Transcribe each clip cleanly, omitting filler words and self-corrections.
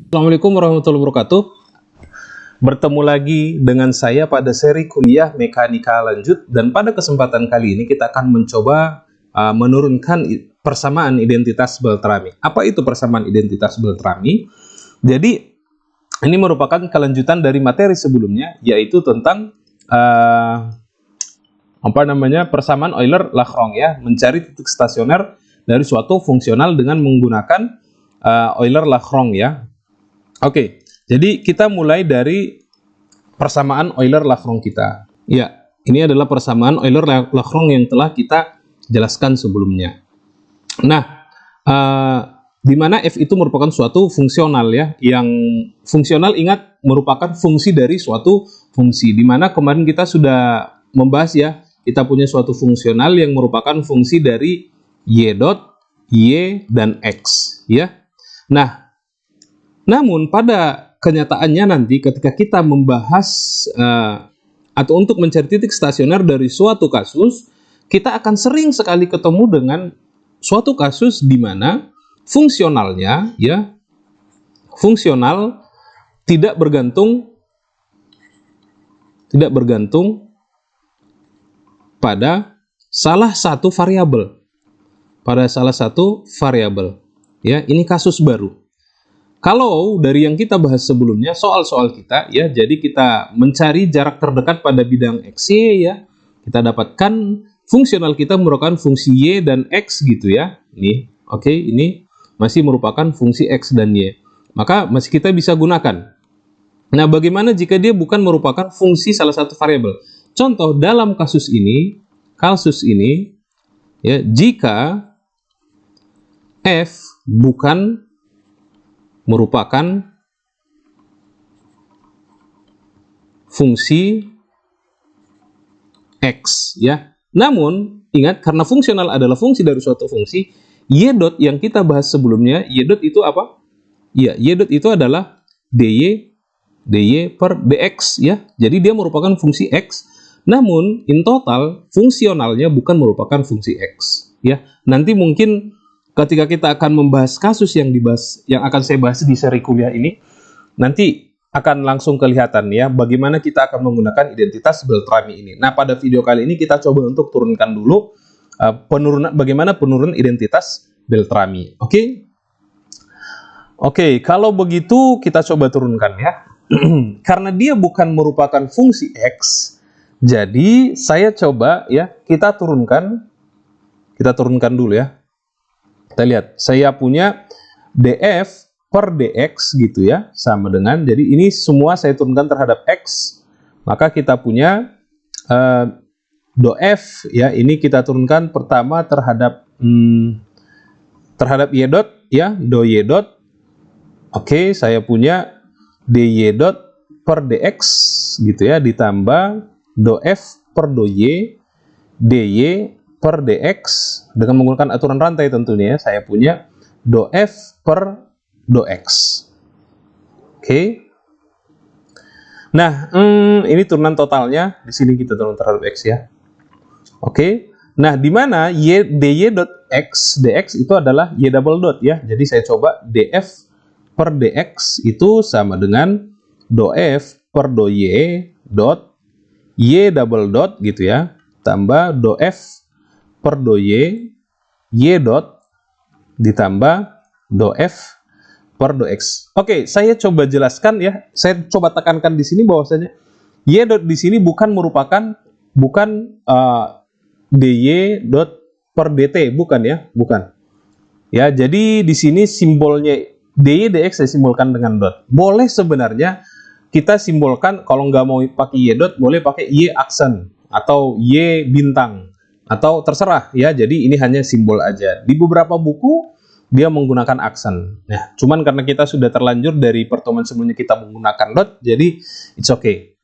Assalamualaikum warahmatullahi wabarakatuh. Bertemu lagi dengan saya pada seri kuliah mekanika lanjut, dan pada kesempatan kali ini kita akan mencoba menurunkan persamaan identitas Beltrami. Apa itu persamaan identitas Beltrami? Jadi ini merupakan kelanjutan dari materi sebelumnya, yaitu tentang persamaan Euler-Lagrange, ya, mencari titik stasioner dari suatu fungsional dengan menggunakan Euler-Lagrange, ya. Oke, jadi kita mulai dari persamaan Euler-Lagrange kita. Ya, ini adalah persamaan Euler-Lagrange yang telah kita jelaskan sebelumnya. Nah, di mana f itu merupakan suatu fungsional, ya, yang fungsional, ingat, merupakan fungsi dari suatu fungsi. Di mana kemarin kita sudah membahas, ya, kita punya suatu fungsional yang merupakan fungsi dari y dot, y, dan x, ya. Nah, namun pada kenyataannya nanti ketika kita membahas atau untuk mencari titik stasioner dari suatu kasus, kita akan sering sekali ketemu dengan suatu kasus di mana fungsionalnya, ya, fungsional tidak bergantung pada salah satu variabel. Ya, ini kasus baru. Kalau dari yang kita bahas sebelumnya, soal-soal kita, ya, jadi kita mencari jarak terdekat pada bidang x, y, ya, kita dapatkan fungsional kita merupakan fungsi y dan x, gitu, ya. Ini, oke, ini masih merupakan fungsi x dan y. Maka masih kita bisa gunakan. Nah, bagaimana jika dia bukan merupakan fungsi salah satu variabel? Contoh dalam kasus ini, ya, jika f bukan merupakan fungsi x, ya. Namun ingat, karena fungsional adalah fungsi dari suatu fungsi, y dot yang kita bahas sebelumnya, y dot itu apa? Ya, y dot itu adalah dy per dx, ya. Jadi dia merupakan fungsi x, namun in total fungsionalnya bukan merupakan fungsi x, ya. Nanti mungkin ketika kita akan membahas kasus yang akan saya bahas di seri kuliah ini, nanti akan langsung kelihatan, ya, bagaimana kita akan menggunakan identitas Beltrami ini. Nah, pada video kali ini kita coba untuk turunkan dulu bagaimana penurunan identitas Beltrami. Oke, kalau begitu kita coba turunkan, ya. Karena dia bukan merupakan fungsi x, jadi saya coba, ya, kita turunkan dulu, ya. Kita lihat, saya punya df per dx, gitu, ya, sama dengan, jadi ini semua saya turunkan terhadap x, maka kita punya dof, ya, ini kita turunkan pertama terhadap y dot, ya, do y dot. Oke, saya punya dy dot per dx, gitu, ya, ditambah dof per do y, dy per dx, dengan menggunakan aturan rantai tentunya, ya, saya punya dof per dox. Oke. Nah, ini turunan totalnya, di sini kita turun terhadap x, ya. Oke. Nah, di mana dy dot x dx itu adalah y double dot, ya. Jadi saya coba df per dx itu sama dengan dof per do y dot y double dot, gitu, ya, tambah dof per do y dot ditambah dof per do x. Oke, saya coba jelaskan, ya. Saya coba tekankan di sini bahwasanya y dot di sini bukan dy dot per dt, bukan, ya, bukan. Ya, jadi di sini simbolnya dy dx saya simbolkan dengan dot. Boleh sebenarnya kita simbolkan, kalau nggak mau pakai y dot, boleh pakai y aksen atau y bintang, atau terserah, ya. Jadi ini hanya simbol aja. Di beberapa buku dia menggunakan aksen. Nah, cuman karena kita sudah terlanjur dari pertemuan sebelumnya kita menggunakan dot, jadi it's okay.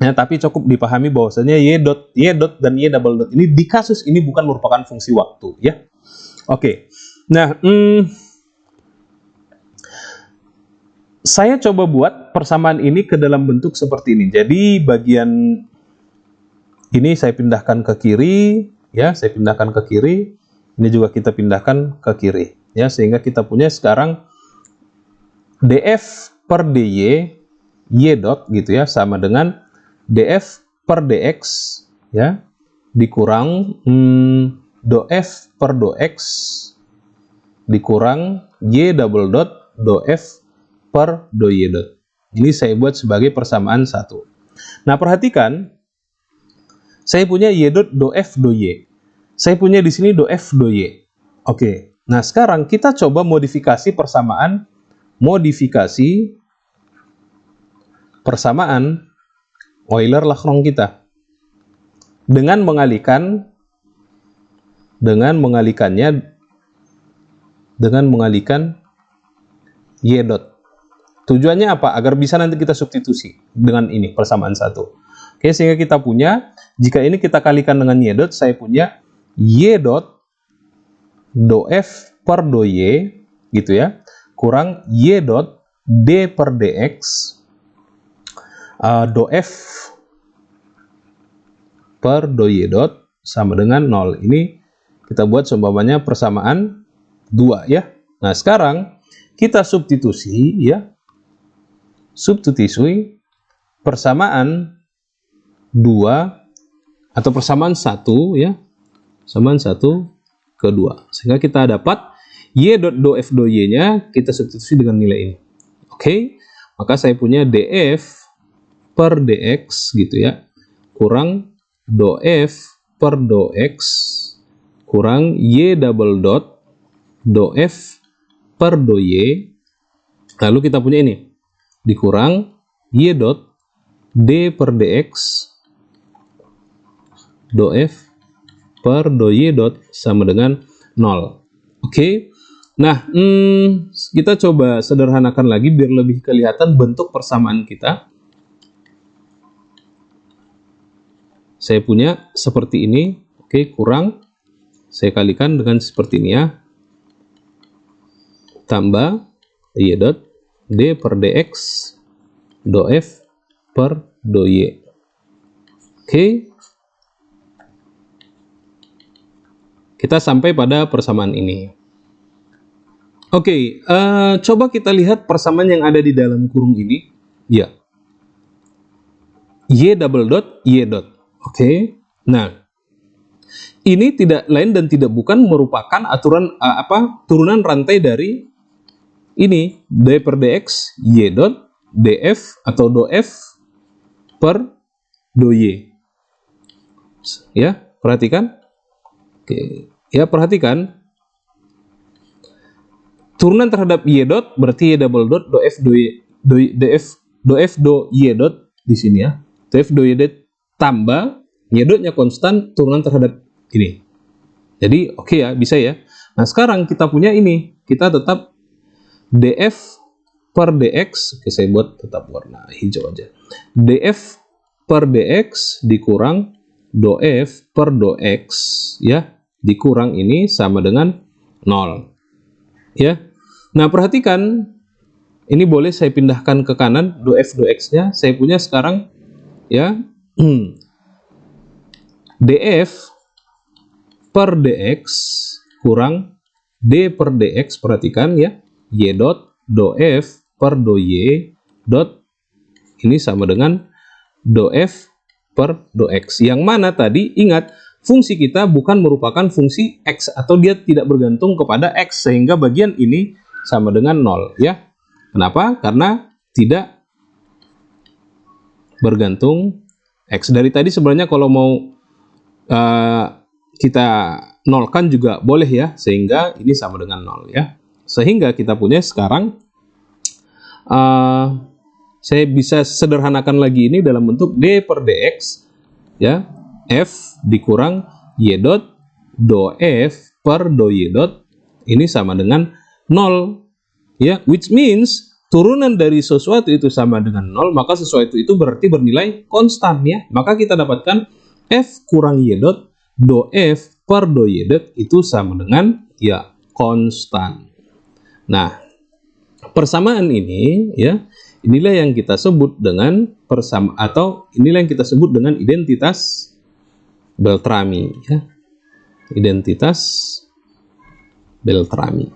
Ya, tapi cukup dipahami bahwasanya y dot dan y double dot ini di kasus ini bukan merupakan fungsi waktu, ya. Oke. Nah, saya coba buat persamaan ini ke dalam bentuk seperti ini. Jadi bagian ini saya pindahkan ke kiri, ya, saya pindahkan ke kiri. Ini juga kita pindahkan ke kiri, ya, sehingga kita punya sekarang df per dy y dot gitu ya, sama dengan df per dx ya, dikurang do f per do x dikurang y double dot do f per do y dot. Ini saya buat sebagai persamaan 1. Nah, perhatikan, saya punya y dot do f do y. Saya punya di sini do f do y. Oke. Nah, sekarang kita coba modifikasi persamaan Euler-Lagrange kita dengan mengalihkan y dot. Tujuannya apa? Agar bisa nanti kita substitusi dengan ini persamaan 1. Oke, sehingga kita punya, jika ini kita kalikan dengan y dot, saya punya y dot do f per do y gitu ya, kurang y dot d per dx do f per do y dot sama dengan 0. Ini kita buat seumpamanya persamaan 2 ya. Nah, sekarang kita substitusi ya. Substitusi persamaan 2 atau persamaan 1 ya. Persamaan 1 ke 2. Sehingga kita dapat y dot do f do y-nya kita substitusi dengan nilai ini. Oke. Maka saya punya df per dx gitu ya, kurang do f per do x kurang y double dot do f per do y, lalu kita punya ini dikurang y dot d per dx do f per do y dot sama dengan 0. Oke. Nah, kita coba sederhanakan lagi biar lebih kelihatan bentuk persamaan kita. Saya punya seperti ini, oke, kurang, saya kalikan dengan seperti ini ya, tambah y dot d per dx do f per do y. Oke, kita sampai pada persamaan ini. Oke, coba kita lihat persamaan yang ada di dalam kurung ini, ya, y double dot y dot. Oke, nah ini tidak lain dan tidak bukan merupakan aturan turunan rantai dari ini d per dx y dot df atau do f per do y. Ya, perhatikan. Oke, ya perhatikan. Turunan terhadap y dot berarti y double dot do f do y do f do y dot di sini ya. Do f do y dot tambah y dotnya konstan turunan terhadap ini. Jadi oke ya, bisa ya. Nah, sekarang kita punya ini, kita tetap df per dx, oke saya buat tetap warna hijau aja. Df per dx dikurang do f per do x ya, dikurang ini sama dengan 0. Ya. Nah, perhatikan ini boleh saya pindahkan ke kanan do f do x-nya. Saya punya sekarang ya df per dx kurang d per dx, perhatikan ya, y dot do f per do y dot ini sama dengan do f per do x, yang mana tadi ingat fungsi kita bukan merupakan fungsi x atau dia tidak bergantung kepada x, sehingga bagian ini sama dengan 0 ya. Kenapa? Karena tidak bergantung x. Dari tadi sebenarnya kalau mau kita nolkan juga boleh ya, sehingga ini sama dengan 0 ya. Sehingga kita punya sekarang saya bisa sederhanakan lagi ini dalam bentuk d per dx ya, f dikurang y dot do f per do y dot ini sama dengan 0 ya, which means turunan dari sesuatu itu sama dengan 0, maka sesuatu itu berarti bernilai konstan ya. Maka kita dapatkan f kurang y dot do f per do y dot itu sama dengan ya konstan. Nah, persamaan ini ya, inilah yang kita sebut dengan persamaan, atau inilah yang kita sebut dengan identitas Beltrami ya. Identitas Beltrami.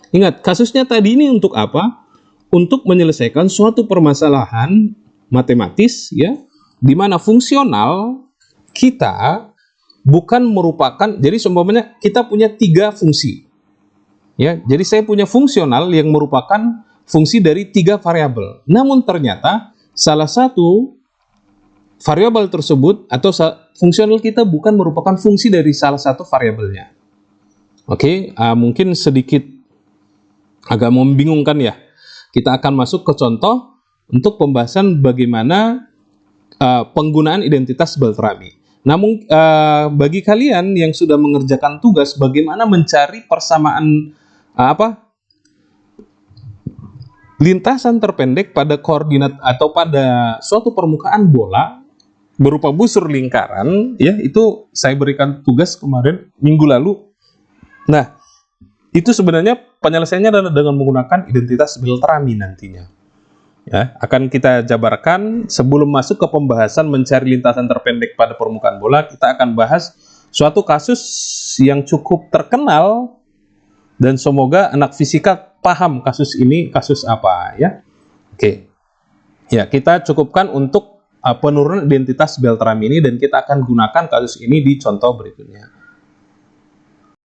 Ingat, kasusnya tadi ini untuk apa? Untuk menyelesaikan suatu permasalahan matematis, ya, di mana fungsional kita bukan merupakan, jadi seumpamanya kita punya 3 fungsi, ya. Jadi saya punya fungsional yang merupakan fungsi dari 3 variabel. Namun ternyata salah satu variabel tersebut atau fungsional kita bukan merupakan fungsi dari salah satu variabelnya. Oke, mungkin sedikit agak membingungkan ya. Kita akan masuk ke contoh untuk pembahasan bagaimana penggunaan identitas Beltrami. Namun bagi kalian yang sudah mengerjakan tugas bagaimana mencari persamaan lintasan terpendek pada koordinat atau pada suatu permukaan bola berupa busur lingkaran, ya, itu saya berikan tugas kemarin minggu lalu. Nah, itu sebenarnya penyelesaiannya adalah dengan menggunakan identitas Beltrami nantinya. Ya, akan kita jabarkan sebelum masuk ke pembahasan mencari lintasan terpendek pada permukaan bola. Kita akan bahas suatu kasus yang cukup terkenal dan semoga anak fisika paham kasus ini kasus apa, ya. Oke. Ya, kita cukupkan untuk penurunan identitas Beltrami ini dan kita akan gunakan kasus ini di contoh berikutnya.